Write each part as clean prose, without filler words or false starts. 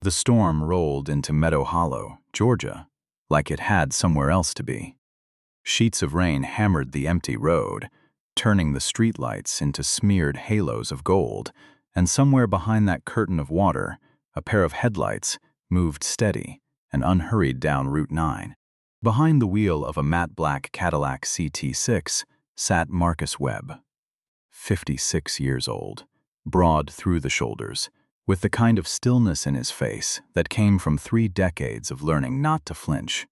The storm rolled into Meadow Hollow, Georgia, like it had somewhere else to be. Sheets of rain hammered the empty road, turning the streetlights into smeared halos of gold, and somewhere behind that curtain of water, a pair of headlights moved steady and unhurried down Route 9. Behind the wheel of a matte black Cadillac CT6 sat Marcus Webb, 56 years old, broad through the shoulders, with the kind of stillness in his face that came from 3 decades of learning not to flinch.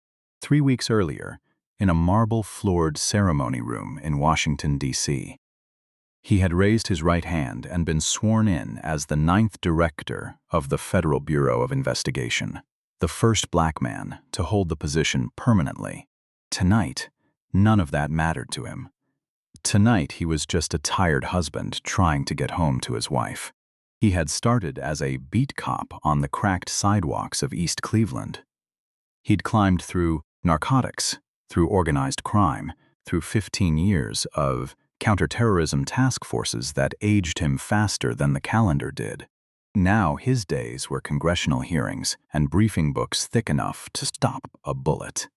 3 weeks earlier, in a marble-floored ceremony room in Washington, D.C., he had raised his right hand and been sworn in as the 9th director of the Federal Bureau of Investigation, the first black man to hold the position permanently. Tonight, none of that mattered to him. Tonight, he was just a tired husband trying to get home to his wife. He had started as a beat cop on the cracked sidewalks of East Cleveland. He'd climbed through narcotics, through organized crime, through 15 years of counterterrorism task forces that aged him faster than the calendar did. Now his days were congressional hearings and briefing books thick enough to stop a bullet.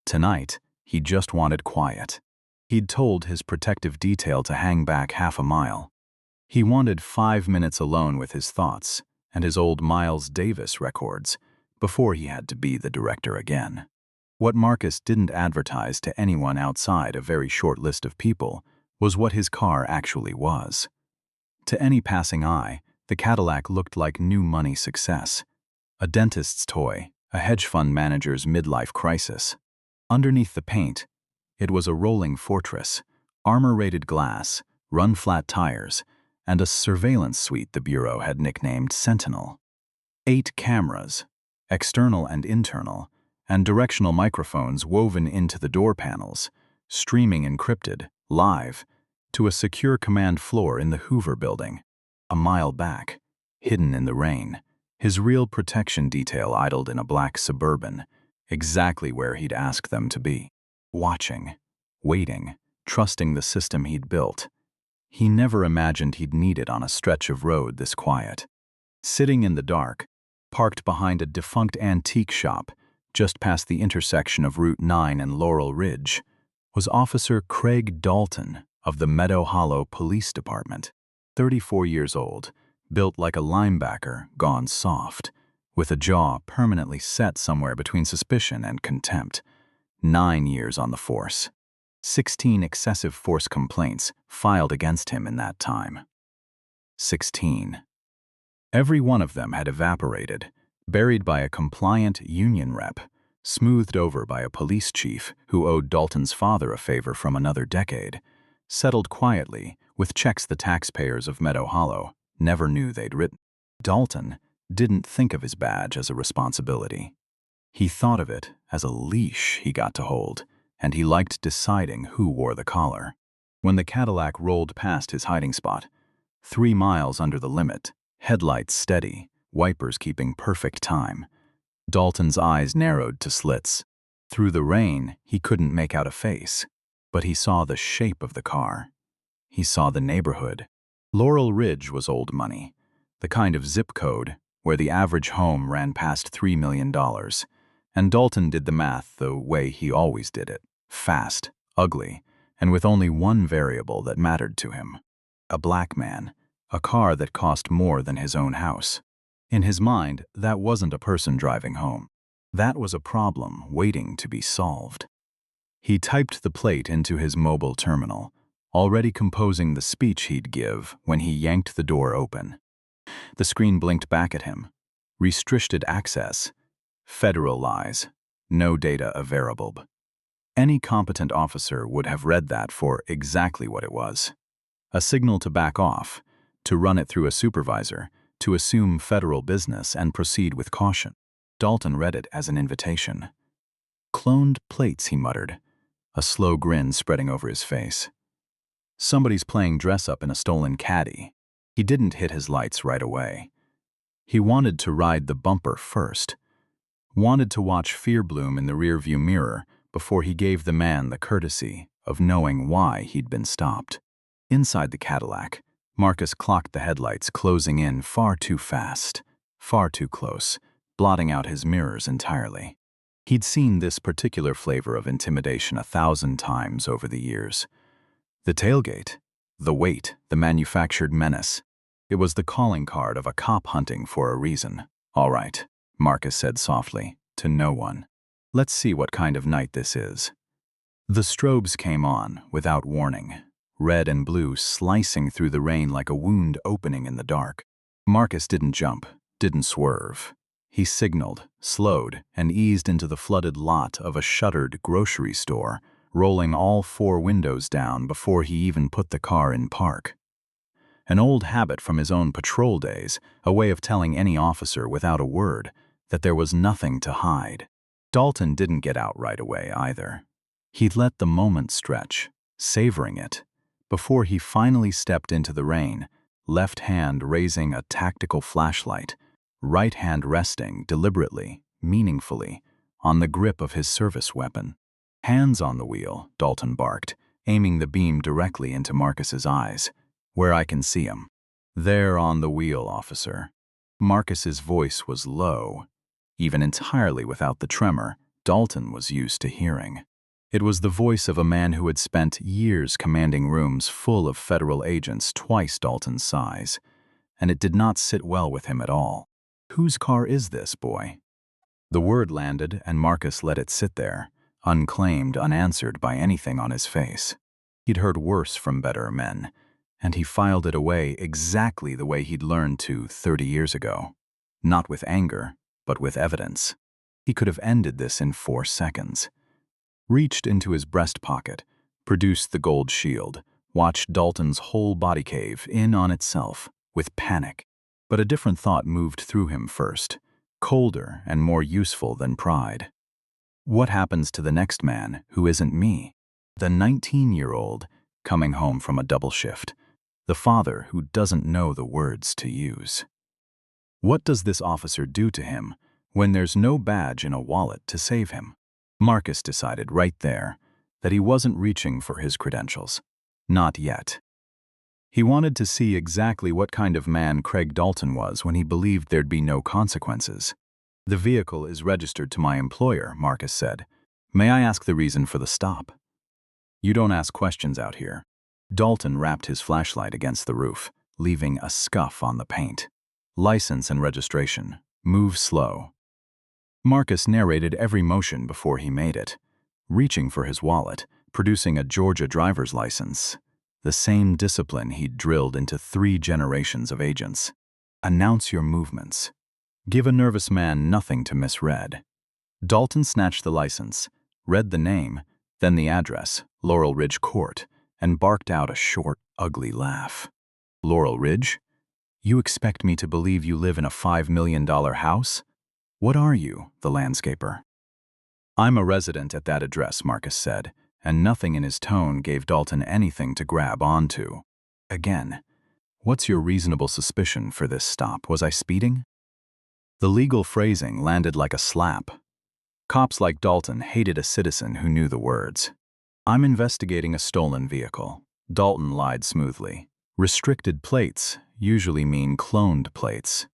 Tonight, he just wanted quiet. He'd told his protective detail to hang back half a mile. He wanted 5 minutes alone with his thoughts and his old Miles Davis records before he had to be the director again. What Marcus didn't advertise to anyone outside a very short list of people was what his car actually was. To any passing eye, the Cadillac looked like new money success, a dentist's toy, a hedge fund manager's midlife crisis. Underneath the paint, it was a rolling fortress, armor-rated glass, run-flat tires, and a surveillance suite the Bureau had nicknamed Sentinel. 8 cameras, external and internal, and directional microphones woven into the door panels, streaming encrypted, live, to a secure command floor in the Hoover building. A mile back, hidden in the rain, his real protection detail idled in a black Suburban, exactly where he'd asked them to be. Watching, waiting, trusting the system he'd built. He never imagined he'd need it on a stretch of road this quiet. Sitting in the dark, parked behind a defunct antique shop just past the intersection of Route 9 and Laurel Ridge, was Officer Craig Dalton of the Meadow Hollow Police Department. 34 years old, built like a linebacker gone soft, with a jaw permanently set somewhere between suspicion and contempt. 9 years on the force. 16 excessive force complaints filed against him in that time. 16. Every one of them had evaporated, buried by a compliant union rep, smoothed over by a police chief who owed Dalton's father a favor from another decade, settled quietly with checks the taxpayers of Meadow Hollow never knew they'd written. Dalton didn't think of his badge as a responsibility. He thought of it as a leash he got to hold, and he liked deciding who wore the collar. When the Cadillac rolled past his hiding spot, 3 miles under the limit, headlights steady, wipers keeping perfect time, Dalton's eyes narrowed to slits. Through the rain, he couldn't make out a face, but he saw the shape of the car. He saw the neighborhood. Laurel Ridge was old money, the kind of zip code where the average home ran past $3 million, and Dalton did the math the way he always did it, fast, ugly, and with only one variable that mattered to him. A black man, a car that cost more than his own house. In his mind, that wasn't a person driving home. That was a problem waiting to be solved. He typed the plate into his mobile terminal, already composing the speech he'd give when he yanked the door open. The screen blinked back at him. Restricted access. Federal lies. No data available. Any competent officer would have read that for exactly what it was. A signal to back off, to run it through a supervisor, to assume federal business and proceed with caution. Dalton read it as an invitation. Cloned plates, he muttered, a slow grin spreading over his face. Somebody's playing dress-up in a stolen caddy. He didn't hit his lights right away. He wanted to ride the bumper first. Wanted to watch fear bloom in the rearview mirror before he gave the man the courtesy of knowing why he'd been stopped. Inside the Cadillac, Marcus clocked the headlights closing in far too fast, far too close, blotting out his mirrors entirely. He'd seen this particular flavor of intimidation 1,000 times over the years. The tailgate, the weight, the manufactured menace. It was the calling card of a cop hunting for a reason. "All right," Marcus said softly, to no one. "Let's see what kind of night this is." The strobes came on, without warning, red and blue slicing through the rain like a wound opening in the dark. Marcus didn't jump, didn't swerve. He signaled, slowed, and eased into the flooded lot of a shuttered grocery store, rolling all 4 windows down before he even put the car in park. An old habit from his own patrol days, a way of telling any officer without a word that there was nothing to hide. Dalton didn't get out right away either. He'd let the moment stretch, savoring it, before he finally stepped into the rain, left hand raising a tactical flashlight, right hand resting deliberately, meaningfully, on the grip of his service weapon. "Hands on the wheel," Dalton barked, aiming the beam directly into Marcus's eyes, "where I can see 'em." "There on the wheel, officer." Marcus's voice was low, even entirely without the tremor Dalton was used to hearing. It was the voice of a man who had spent years commanding rooms full of federal agents twice Dalton's size, and it did not sit well with him at all. "Whose car is this, boy?" The word landed, and Marcus let it sit there, unclaimed, unanswered by anything on his face. He'd heard worse from better men, and he filed it away exactly the way he'd learned to 30 years ago. Not with anger, but with evidence. He could have ended this in 4 seconds. Reached into his breast pocket, produced the gold shield, watched Dalton's whole body cave in on itself, with panic. But a different thought moved through him first, colder and more useful than pride. What happens to the next man who isn't me? The 19-year-old coming home from a double shift, the father who doesn't know the words to use. What does this officer do to him when there's no badge in a wallet to save him? Marcus decided right there that he wasn't reaching for his credentials. Not yet. He wanted to see exactly what kind of man Craig Dalton was when he believed there'd be no consequences. "The vehicle is registered to my employer," Marcus said. "May I ask the reason for the stop?" "You don't ask questions out here." Dalton wrapped his flashlight against the roof, leaving a scuff on the paint. "License and registration. Move slow." Marcus narrated every motion before he made it, reaching for his wallet, producing a Georgia driver's license, the same discipline he'd drilled into 3 generations of agents. "Announce your movements. Give a nervous man nothing to misread." Dalton snatched the license, read the name, then the address, Laurel Ridge Court, and barked out a short, ugly laugh. "Laurel Ridge? You expect me to believe you live in a $5 million house? What are you, the landscaper?" "I'm a resident at that address," Marcus said, and nothing in his tone gave Dalton anything to grab onto. Again, "What's your reasonable suspicion for this stop? Was I speeding?" The legal phrasing landed like a slap. Cops like Dalton hated a citizen who knew the words. "I'm investigating a stolen vehicle," Dalton lied smoothly. "Restricted plates usually mean cloned plates.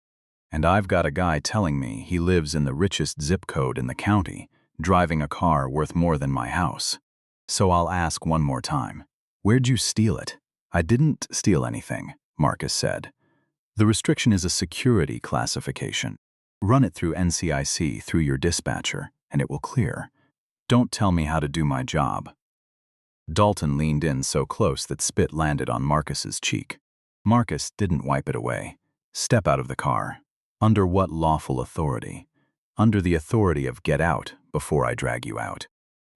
And I've got a guy telling me he lives in the richest zip code in the county, driving a car worth more than my house. So I'll ask one more time. Where'd you steal it?" "I didn't steal anything," Marcus said. "The restriction is a security classification. Run it through NCIC through your dispatcher, and it will clear. Don't tell me how to do my job." Dalton leaned in so close that spit landed on Marcus's cheek. Marcus didn't wipe it away. "Step out of the car." "Under what lawful authority?" "Under the authority of get out before I drag you out."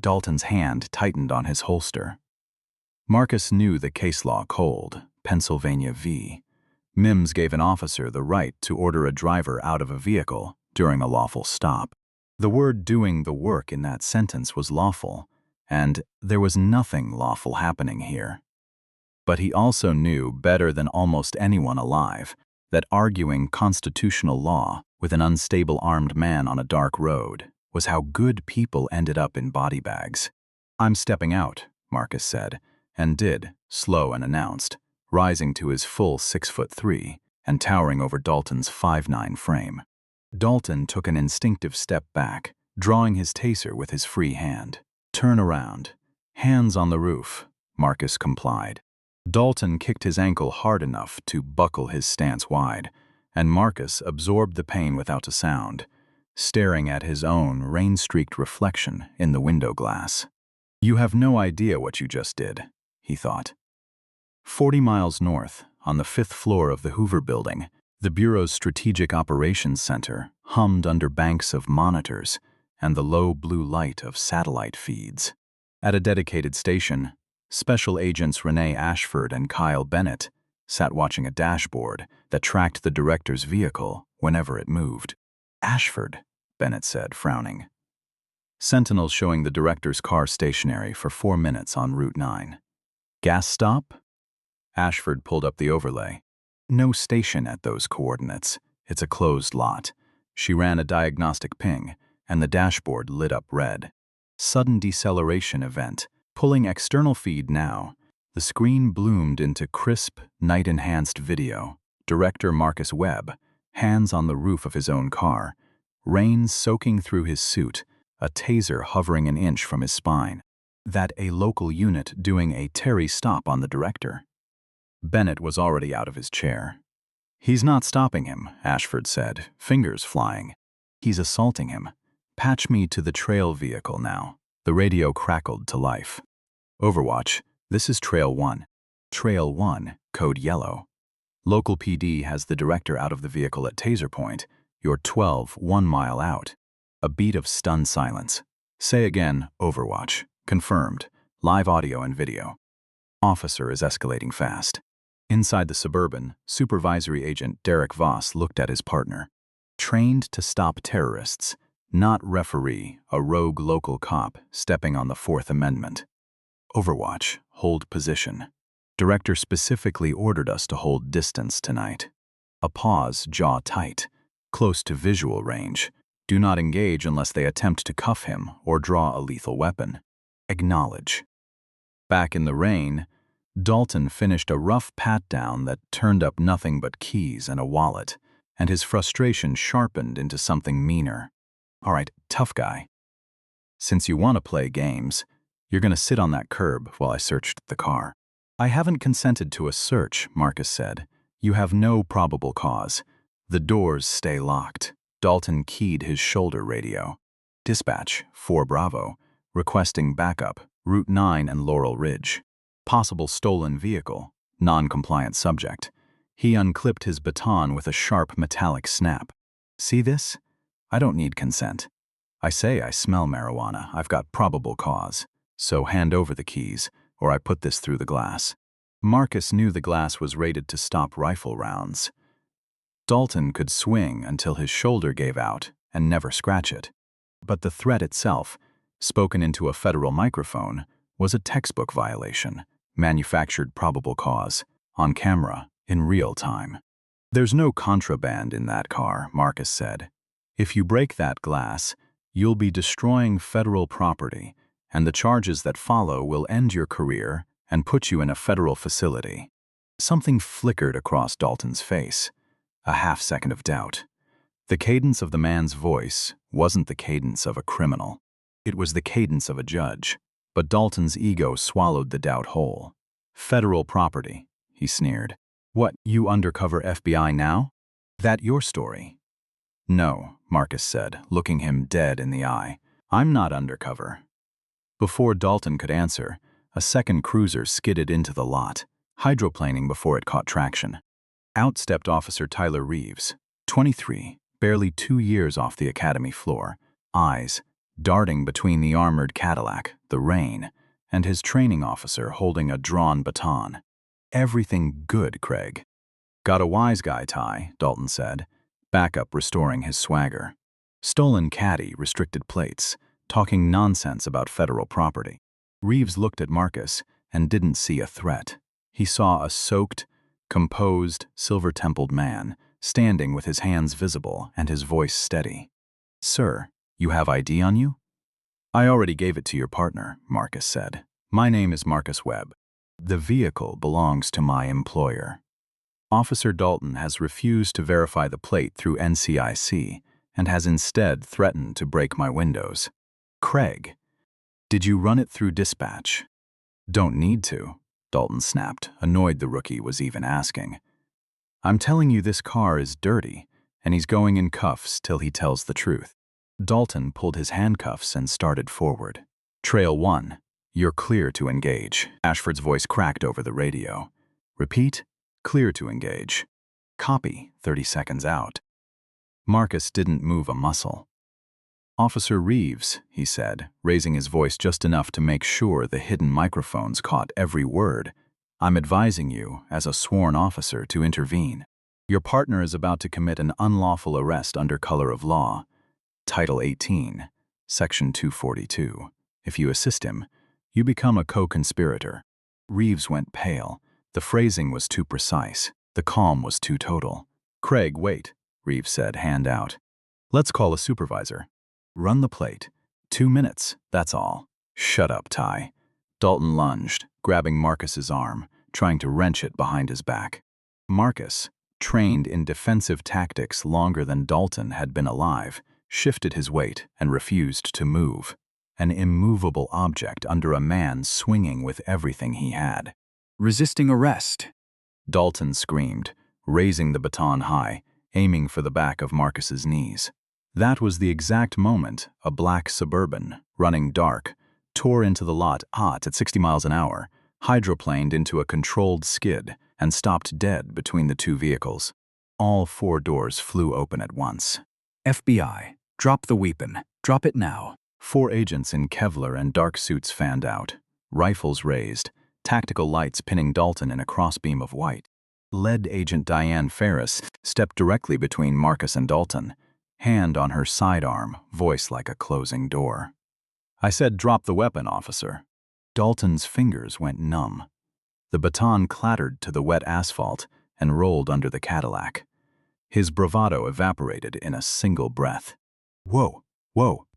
Dalton's hand tightened on his holster. Marcus knew the case law cold, Pennsylvania v. Mims gave an officer the right to order a driver out of a vehicle during a lawful stop. The word "doing the work" in that sentence was lawful, and there was nothing lawful happening here. But he also knew better than almost anyone alive that arguing constitutional law with an unstable armed man on a dark road was how good people ended up in body bags. "I'm stepping out," Marcus said, and did, slow and announced, rising to his full 6'3" and towering over Dalton's 5'9" frame. Dalton took an instinctive step back, drawing his taser with his free hand. "Turn around. Hands on the roof," Marcus complied. Dalton kicked his ankle hard enough to buckle his stance wide, and Marcus absorbed the pain without a sound, staring at his own rain-streaked reflection in the window glass. "You have no idea what you just did," he thought. 40 miles north, on the 5th floor of the Hoover Building, the Bureau's Strategic Operations Center hummed under banks of monitors and the low blue light of satellite feeds. At a dedicated station, Special Agents Renee Ashford and Kyle Bennett sat watching a dashboard that tracked the director's vehicle whenever it moved. "Ashford," Bennett said, frowning. "Sentinel showing the director's car stationary for 4 minutes on Route 9. Gas stop?" Ashford pulled up the overlay. "No station at those coordinates. It's a closed lot." She ran a diagnostic ping, and the dashboard lit up red. "Sudden deceleration event. Pulling external feed now." The screen bloomed into crisp, night-enhanced video. Director Marcus Webb, hands on the roof of his own car, rain soaking through his suit, a taser hovering an inch from his spine. That a local unit doing a Terry stop on the director. Bennett was already out of his chair. "He's not stopping him," Ashford said, fingers flying. "He's assaulting him. Patch me to the trail vehicle now." The radio crackled to life. "Overwatch, this is Trail 1. Trail 1, code yellow. Local PD has the director out of the vehicle at taser point. You're 1 mile out." A beat of stunned silence. "Say again, Overwatch. Confirmed. Live audio and video. Officer is escalating fast." Inside the Suburban, Supervisory Agent Derek Voss looked at his partner. "Trained to stop terrorists, not referee, a rogue local cop stepping on the Fourth Amendment. Overwatch, hold position. Director specifically ordered us to hold distance tonight." A pause, jaw tight, close to visual range. "Do not engage unless they attempt to cuff him or draw a lethal weapon. Acknowledge." Back in the rain, Dalton finished a rough pat-down that turned up nothing but keys and a wallet, and his frustration sharpened into something meaner. "All right, tough guy. Since you want to play games, you're going to sit on that curb while I searched the car." "I haven't consented to a search," Marcus said. "You have no probable cause. The doors stay locked." Dalton keyed his shoulder radio. "Dispatch, 4 Bravo, requesting backup, Route 9 and Laurel Ridge. Possible stolen vehicle, non-compliant subject." He unclipped his baton with a sharp metallic snap. "See this? I don't need consent. I say I smell marijuana. I've got probable cause. So hand over the keys, or I put this through the glass." Marcus knew the glass was rated to stop rifle rounds. Dalton could swing until his shoulder gave out and never scratch it. But the threat itself, spoken into a federal microphone, was a textbook violation. Manufactured probable cause, on camera, in real time. "There's no contraband in that car," Marcus said. "If you break that glass, you'll be destroying federal property, and the charges that follow will end your career and put you in a federal facility." Something flickered across Dalton's face, a half-second of doubt. The cadence of the man's voice wasn't the cadence of a criminal. It was the cadence of a judge, but Dalton's ego swallowed the doubt whole. "Federal property," he sneered. "What, you undercover FBI now? That your story?" "No," Marcus said, looking him dead in the eye. "I'm not undercover." Before Dalton could answer, a second cruiser skidded into the lot, hydroplaning before it caught traction. Out stepped Officer Tyler Reeves, 23, barely 2 years off the academy floor, eyes darting between the armored Cadillac, the rain, and his training officer holding a drawn baton. "Everything good, Craig." "Got a wise guy tie," Dalton said, backup restoring his swagger. "Stolen caddy, restricted plates, talking nonsense about federal property." Reeves looked at Marcus and didn't see a threat. He saw a soaked, composed, silver-templed man, standing with his hands visible and his voice steady. "Sir, you have ID on you?" "I already gave it to your partner," Marcus said. "My name is Marcus Webb. The vehicle belongs to my employer. Officer Dalton has refused to verify the plate through NCIC and has instead threatened to break my windows. Craig, did you run it through dispatch? Don't need to, Dalton snapped, annoyed the rookie was even asking. I'm telling you this car is dirty, and he's going in cuffs till he tells the truth. Dalton pulled his handcuffs and started forward. Trail 1, you're clear to engage. Ashford's voice cracked over the radio. Repeat, clear to engage. Copy, 30 seconds out. Marcus didn't move a muscle. Officer Reeves, he said, raising his voice just enough to make sure the hidden microphones caught every word. I'm advising you, as a sworn officer, to intervene. Your partner is about to commit an unlawful arrest under color of law. Title 18, Section 242. If you assist him, you become a co-conspirator. Reeves went pale. The phrasing was too precise. The calm was too total. Craig, wait, Reeves said, hand out. Let's call a supervisor. Run the plate. 2 minutes, that's all. Shut up, Ty. Dalton lunged, grabbing Marcus's arm, trying to wrench it behind his back. Marcus, trained in defensive tactics longer than Dalton had been alive, shifted his weight and refused to move. An immovable object under a man swinging with everything he had. Resisting arrest, Dalton screamed, raising the baton high, aiming for the back of Marcus's knees. That was the exact moment a black Suburban, running dark, tore into the lot hot at 60 miles an hour, hydroplaned into a controlled skid, and stopped dead between the two vehicles. All 4 doors flew open at once. FBI, drop the weapon. Drop it now. 4 agents in Kevlar and dark suits fanned out, rifles raised, tactical lights pinning Dalton in a crossbeam of white. Lead Agent Diane Ferris stepped directly between Marcus and Dalton, hand on her sidearm, voice like a closing door. I said drop the weapon, officer. Dalton's fingers went numb. The baton clattered to the wet asphalt and rolled under the Cadillac. His bravado evaporated in a single breath. Whoa,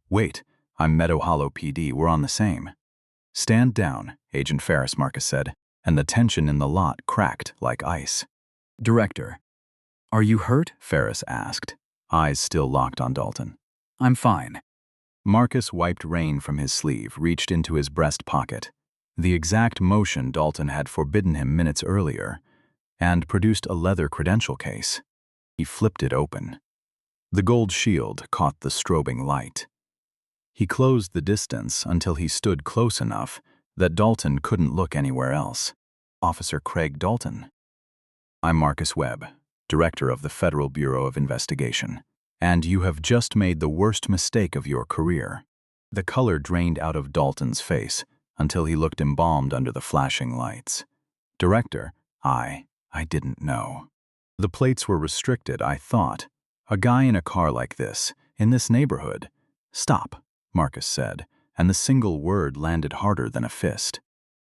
wait, I'm Meadow Hollow PD, we're on the same. Stand down, Agent Ferris, Marcus said, and the tension in the lot cracked like ice. Director, are you hurt? Ferris asked, eyes still locked on Dalton. I'm fine. Marcus wiped rain from his sleeve, reached into his breast pocket, the exact motion Dalton had forbidden him minutes earlier, and produced a leather credential case. He flipped it open. The gold shield caught the strobing light. He closed the distance until he stood close enough that Dalton couldn't look anywhere else. Officer Craig Dalton. I'm Marcus Webb, Director of the Federal Bureau of Investigation, and you have just made the worst mistake of your career. The color drained out of Dalton's face until he looked embalmed under the flashing lights. Director, I didn't know. The plates were restricted, I thought. A guy in a car like this, in this neighborhood. Stop, Marcus said, and the single word landed harder than a fist.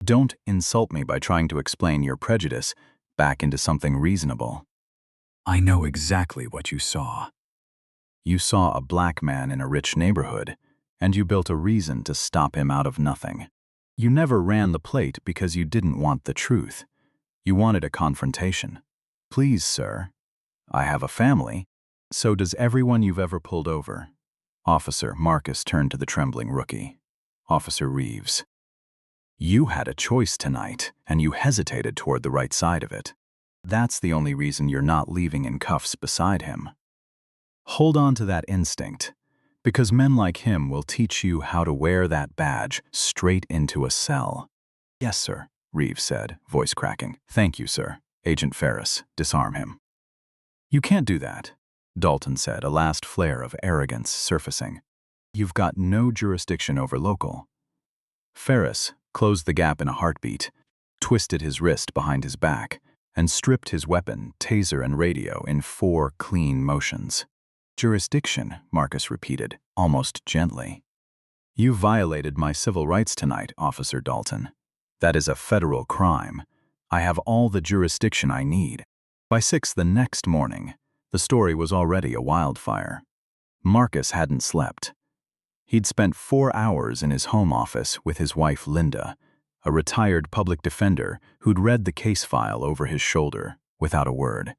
Don't insult me by trying to explain your prejudice back into something reasonable. I know exactly what you saw. You saw a black man in a rich neighborhood, and you built a reason to stop him out of nothing. You never ran the plate because you didn't want the truth. You wanted a confrontation. Please, sir. I have a family. So does everyone you've ever pulled over. Officer Marcus turned to the trembling rookie. Officer Reeves. You had a choice tonight, and you hesitated toward the right side of it. That's the only reason you're not leaving in cuffs beside him. Hold on to that instinct, because men like him will teach you how to wear that badge straight into a cell. Yes, sir, Reeves said, voice cracking. Thank you, sir. Agent Ferris, disarm him. You can't do that, Dalton said, a last flare of arrogance surfacing. You've got no jurisdiction over local. Ferris closed the gap in a heartbeat, twisted his wrist behind his back, and stripped his weapon, taser, and radio in 4 clean motions. Jurisdiction, Marcus repeated, almost gently. You violated my civil rights tonight, Officer Dalton. That is a federal crime. I have all the jurisdiction I need. By 6 the next morning, the story was already a wildfire. Marcus hadn't slept. He'd spent 4 hours in his home office with his wife Linda, a retired public defender who'd read the case file over his shoulder without a word.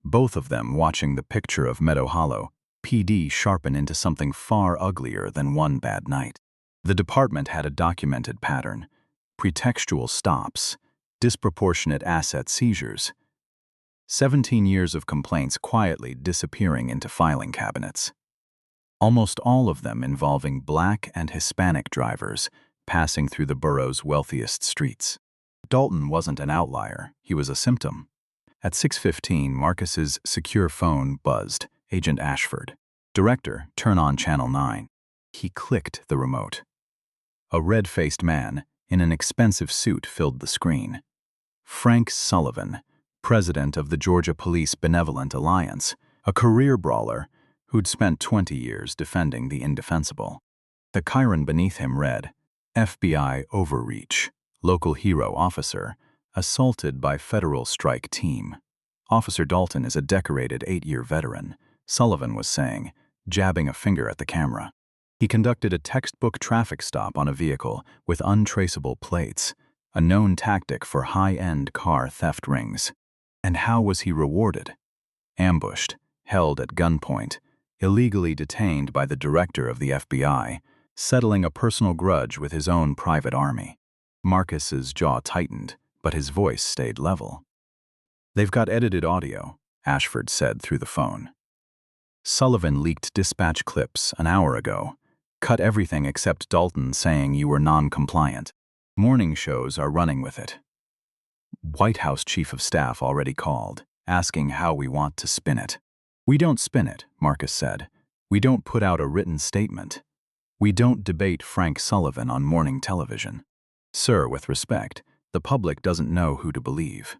Both of them watching the picture of Meadow Hollow PD sharpen into something far uglier than one bad night. The department had a documented pattern: pretextual stops, disproportionate asset seizures, 17 years of complaints quietly disappearing into filing cabinets. Almost all of them involving Black and Hispanic drivers passing through the borough's wealthiest streets. Dalton wasn't an outlier, he was a symptom. At 6:15, Marcus's secure phone buzzed. Agent Ashford. Director, turn on Channel 9. He clicked the remote. A red-faced man in an expensive suit filled the screen. Frank Sullivan, president of the Georgia Police Benevolent Alliance, a career brawler who'd spent 20 years defending the indefensible. The chyron beneath him read, FBI overreach, local hero officer, assaulted by federal strike team. Officer Dalton is a decorated 8-year veteran, Sullivan was saying, jabbing a finger at the camera. He conducted a textbook traffic stop on a vehicle with untraceable plates, a known tactic for high-end car theft rings. And how was he rewarded? Ambushed, held at gunpoint, illegally detained by the director of the FBI, settling a personal grudge with his own private army. Marcus's jaw tightened, but his voice stayed level. They've got edited audio, Ashford said through the phone. Sullivan leaked dispatch clips an hour ago. Cut everything except Dalton saying you were non-compliant. Morning shows are running with it. White House Chief of Staff already called, asking how we want to spin it. We don't spin it, Marcus said. We don't put out a written statement. We don't debate Frank Sullivan on morning television. Sir, with respect, the public doesn't know who to believe.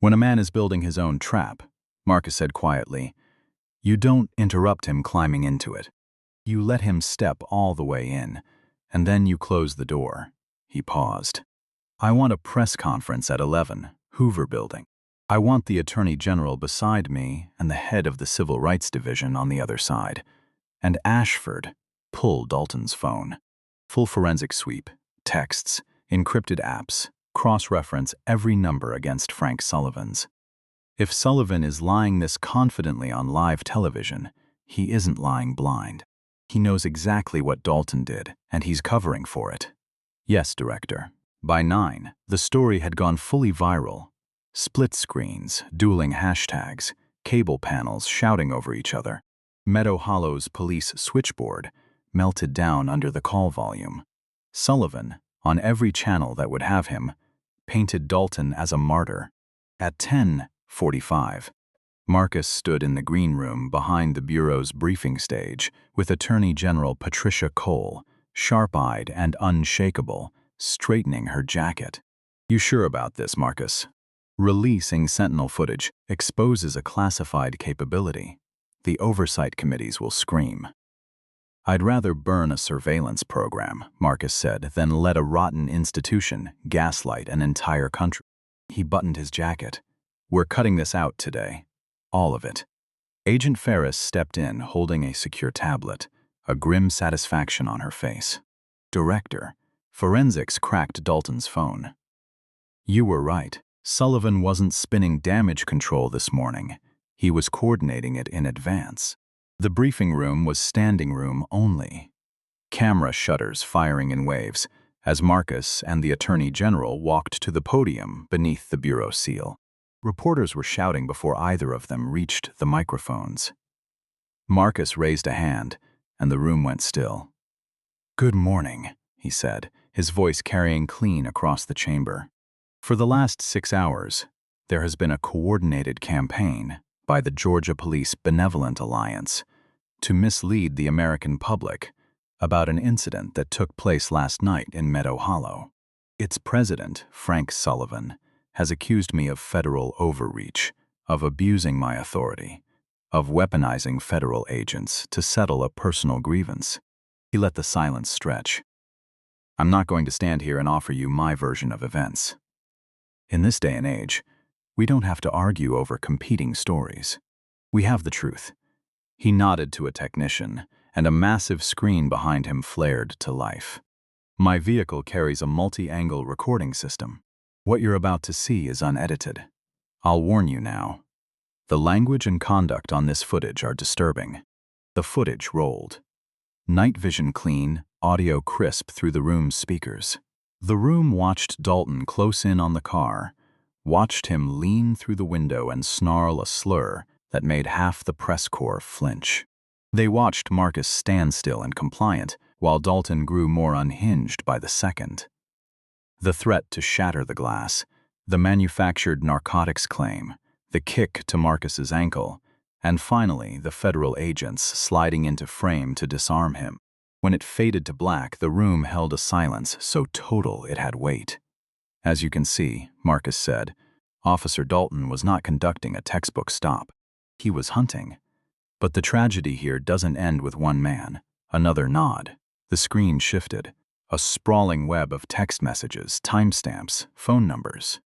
When a man is building his own trap, Marcus said quietly, you don't interrupt him climbing into it. You let him step all the way in, and then you close the door. He paused. I want a press conference at 11, Hoover Building. I want the Attorney General beside me and the head of the Civil Rights Division on the other side. And Ashford, pull Dalton's phone. Full forensic sweep, texts, encrypted apps, cross-reference every number against Frank Sullivan's. If Sullivan is lying this confidently on live television, he isn't lying blind. He knows exactly what Dalton did, and he's covering for it. Yes, Director. By 9, the story had gone fully viral. Split screens, dueling hashtags, cable panels shouting over each other. Meadow Hollow's police switchboard melted down under the call volume. Sullivan, on every channel that would have him, painted Dalton as a martyr. At 10:45, Marcus stood in the green room behind the Bureau's briefing stage with Attorney General Patricia Cole, sharp-eyed and unshakable, straightening her jacket. You sure about this, Marcus? Releasing Sentinel footage exposes a classified capability. The oversight committees will scream. I'd rather burn a surveillance program, Marcus said, than let a rotten institution gaslight an entire country. He buttoned his jacket. We're cutting this out today. All of it. Agent Ferris stepped in holding a secure tablet, a grim satisfaction on her face. Director, forensics cracked Dalton's phone. You were right. Sullivan wasn't spinning damage control this morning. He was coordinating it in advance. The briefing room was standing room only. Camera shutters firing in waves as Marcus and the Attorney General walked to the podium beneath the Bureau seal. Reporters were shouting before either of them reached the microphones. Marcus raised a hand, and the room went still. Good morning, he said, his voice carrying clean across the chamber. For the last 6 hours, there has been a coordinated campaign by the Georgia Police Benevolent Alliance to mislead the American public about an incident that took place last night in Meadow Hollow. Its president, Frank Sullivan, has accused me of federal overreach, of abusing my authority, of weaponizing federal agents to settle a personal grievance. He let the silence stretch. I'm not going to stand here and offer you my version of events. In this day and age, we don't have to argue over competing stories. We have the truth. He nodded to a technician, and a massive screen behind him flared to life. My vehicle carries a multi-angle recording system. What you're about to see is unedited. I'll warn you now. The language and conduct on this footage are disturbing. The footage rolled. Night vision clean, audio crisp through the room's speakers. The room watched Dalton close in on the car, watched him lean through the window and snarl a slur that made half the press corps flinch. They watched Marcus stand still and compliant, while Dalton grew more unhinged by the second. The threat to shatter the glass, the manufactured narcotics claim, the kick to Marcus's ankle, and finally the federal agents sliding into frame to disarm him. When it faded to black, the room held a silence so total it had weight. "As you can see," Marcus said, "Officer Dalton was not conducting a textbook stop. He was hunting. But the tragedy here doesn't end with one man." Another nod. The screen shifted. A sprawling web of text messages, timestamps, phone numbers.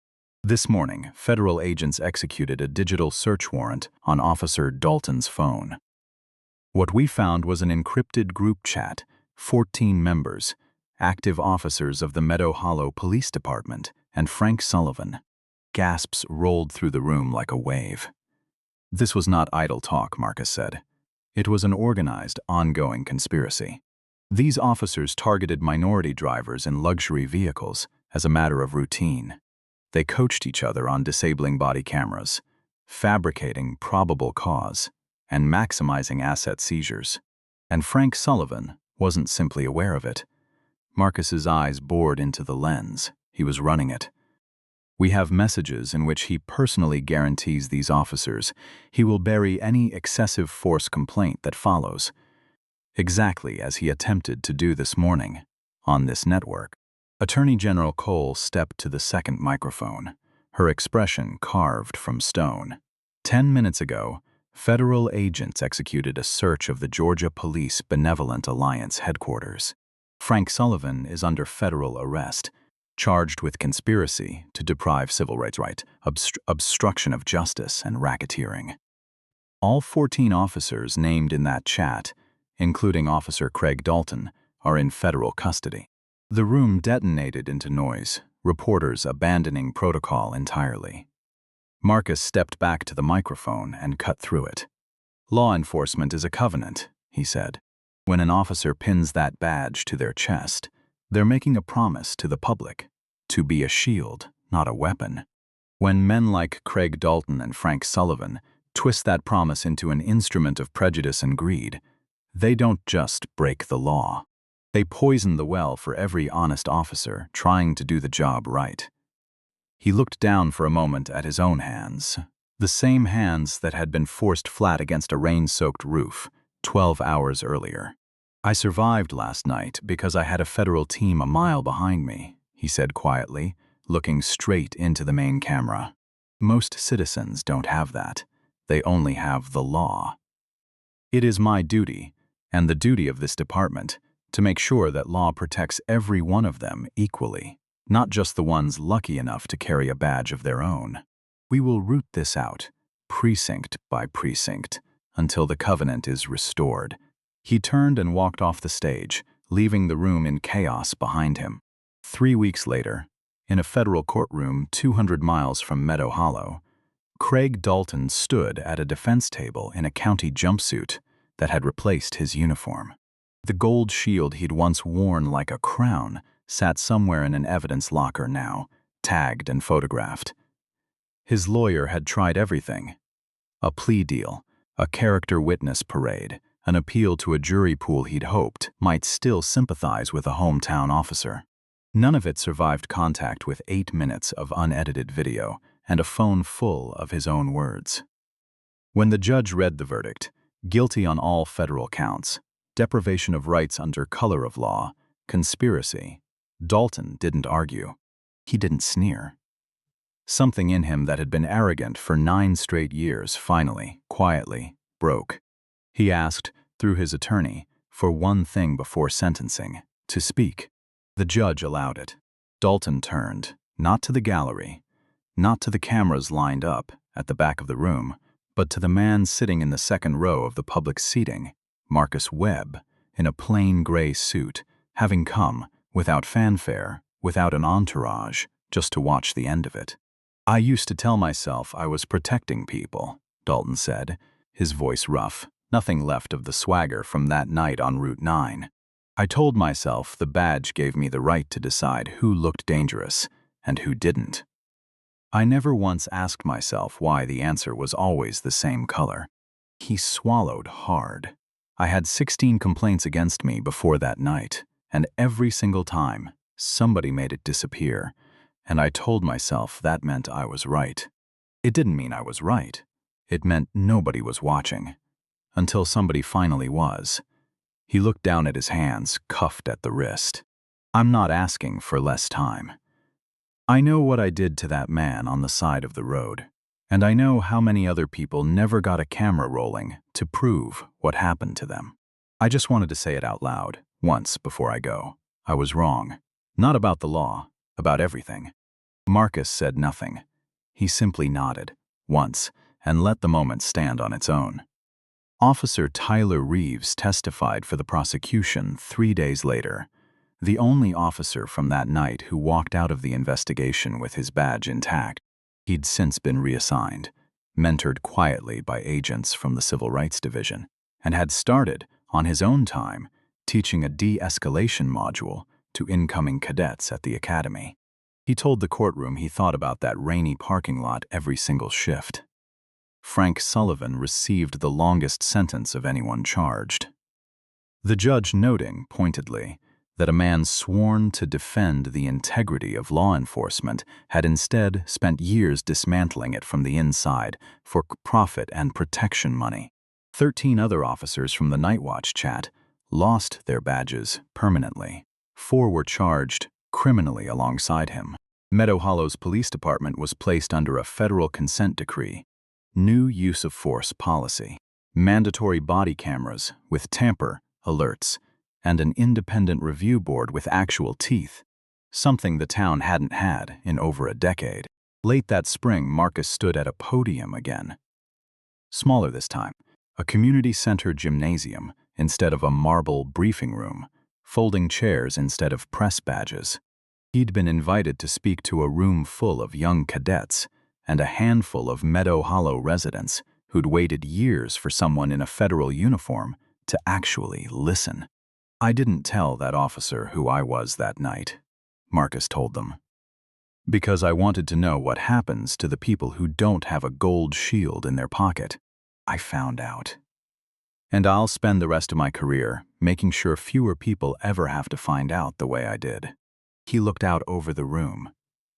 This morning, federal agents executed a digital search warrant on Officer Dalton's phone. What we found was an encrypted group chat, 14 members, active officers of the Meadow Hollow Police Department, and Frank Sullivan. Gasps rolled through the room like a wave. "This was not idle talk," Marcus said. "It was an organized, ongoing conspiracy. These officers targeted minority drivers in luxury vehicles as a matter of routine. They coached each other on disabling body cameras, fabricating probable cause, and maximizing asset seizures. And Frank Sullivan wasn't simply aware of it. Marcus's eyes bored into the lens. He was running it. We have messages in which he personally guarantees these officers he will bury any excessive force complaint that follows, exactly as he attempted to do this morning on this network." Attorney General Cole stepped to the second microphone, her expression carved from stone. 10 minutes ago, federal agents executed a search of the Georgia Police Benevolent Alliance headquarters. Frank Sullivan is under federal arrest, charged with conspiracy to deprive civil rights, obstruction of justice, and racketeering. All 14 officers named in that chat, including Officer Craig Dalton, are in federal custody. The room detonated into noise, reporters abandoning protocol entirely. Marcus stepped back to the microphone and cut through it. "Law enforcement is a covenant," he said. "When an officer pins that badge to their chest, they're making a promise to the public to be a shield, not a weapon. When men like Craig Dalton and Frank Sullivan twist that promise into an instrument of prejudice and greed, they don't just break the law. They poison the well for every honest officer trying to do the job right." He looked down for a moment at his own hands, the same hands that had been forced flat against a rain-soaked roof 12 hours earlier. "I survived last night because I had a federal team a mile behind me," he said quietly, looking straight into the main camera. "Most citizens don't have that. They only have the law. It is my duty, and the duty of this department, to make sure that law protects every one of them equally, not just the ones lucky enough to carry a badge of their own. We will root this out, precinct by precinct, until the covenant is restored." He turned and walked off the stage, leaving the room in chaos behind him. 3 weeks later, in a federal courtroom 200 miles from Meadow Hollow, Craig Dalton stood at a defense table in a county jumpsuit that had replaced his uniform. The gold shield he'd once worn like a crown sat somewhere in an evidence locker now, tagged and photographed. His lawyer had tried everything: a plea deal, a character witness parade, an appeal to a jury pool he'd hoped might still sympathize with a hometown officer. None of it survived contact with 8 minutes of unedited video and a phone full of his own words. When the judge read the verdict, guilty on all federal counts, deprivation of rights under color of law, conspiracy, Dalton didn't argue. He didn't sneer. Something in him that had been arrogant for 9 straight years finally, quietly, broke. He asked, through his attorney, for one thing before sentencing: to speak. The judge allowed it. Dalton turned, not to the gallery, not to the cameras lined up at the back of the room, but to the man sitting in the second row of the public seating, Marcus Webb, in a plain gray suit, having come, without fanfare, without an entourage, just to watch the end of it. "I used to tell myself I was protecting people," Dalton said, his voice rough, Nothing left of the swagger from that night on Route 9. I told myself the badge gave me the right to decide who looked dangerous and who didn't. I never once asked myself why the answer was always the same color. He swallowed hard. I had 16 complaints against me before that night, and every single time, somebody made it disappear, and I told myself that meant I was right. It didn't mean I was right. It meant nobody was watching. Until somebody finally was. He looked down at his hands, cuffed at the wrist. I'm not asking for less time. I know what I did to that man on the side of the road, and I know how many other people never got a camera rolling to prove what happened to them. I just wanted to say it out loud, once before I go. I was wrong. Not about the law, about everything. Marcus said nothing. He simply nodded, once, and let the moment stand on its own. Officer Tyler Reeves testified for the prosecution 3 days later, the only officer from that night who walked out of the investigation with his badge intact. He'd since been reassigned, mentored quietly by agents from the Civil Rights Division, and had started, on his own time, teaching a de-escalation module to incoming cadets at the academy. He told the courtroom he thought about that rainy parking lot every single shift. Frank Sullivan received the longest sentence of anyone charged. The judge noting, pointedly, that a man sworn to defend the integrity of law enforcement had instead spent years dismantling it from the inside for profit and protection money. 13 other officers from the Night Watch chat lost their badges permanently. 4 were charged criminally alongside him. Meadow Hollow's police department was placed under a federal consent decree, new use of force policy, mandatory body cameras with tamper alerts, and an independent review board with actual teeth, something the town hadn't had in over a decade. Late that spring, Marcus stood at a podium again. Smaller this time, a community center gymnasium instead of a marble briefing room, folding chairs instead of press badges. He'd been invited to speak to a room full of young cadets and a handful of Meadow Hollow residents who'd waited years for someone in a federal uniform to actually listen. I didn't tell that officer who I was that night, Marcus told them, because I wanted to know what happens to the people who don't have a gold shield in their pocket. I found out. And I'll spend the rest of my career making sure fewer people ever have to find out the way I did. He looked out over the room.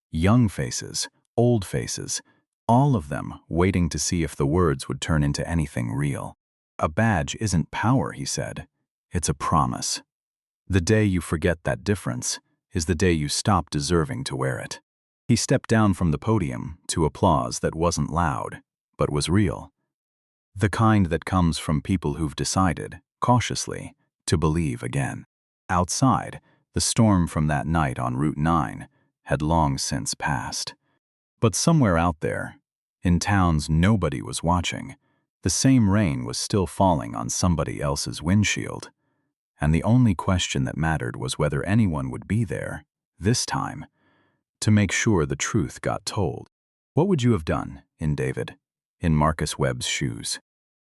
Young faces, old faces, all of them waiting to see if the words would turn into anything real. A badge isn't power, he said. It's a promise. The day you forget that difference is the day you stop deserving to wear it. He stepped down from the podium to applause that wasn't loud, but was real. The kind that comes from people who've decided, cautiously, to believe again. Outside, the storm from that night on Route 9 had long since passed. But somewhere out there, in towns nobody was watching, the same rain was still falling on somebody else's windshield. And the only question that mattered was whether anyone would be there, this time, to make sure the truth got told. What would you have done, in Marcus Webb's shoes?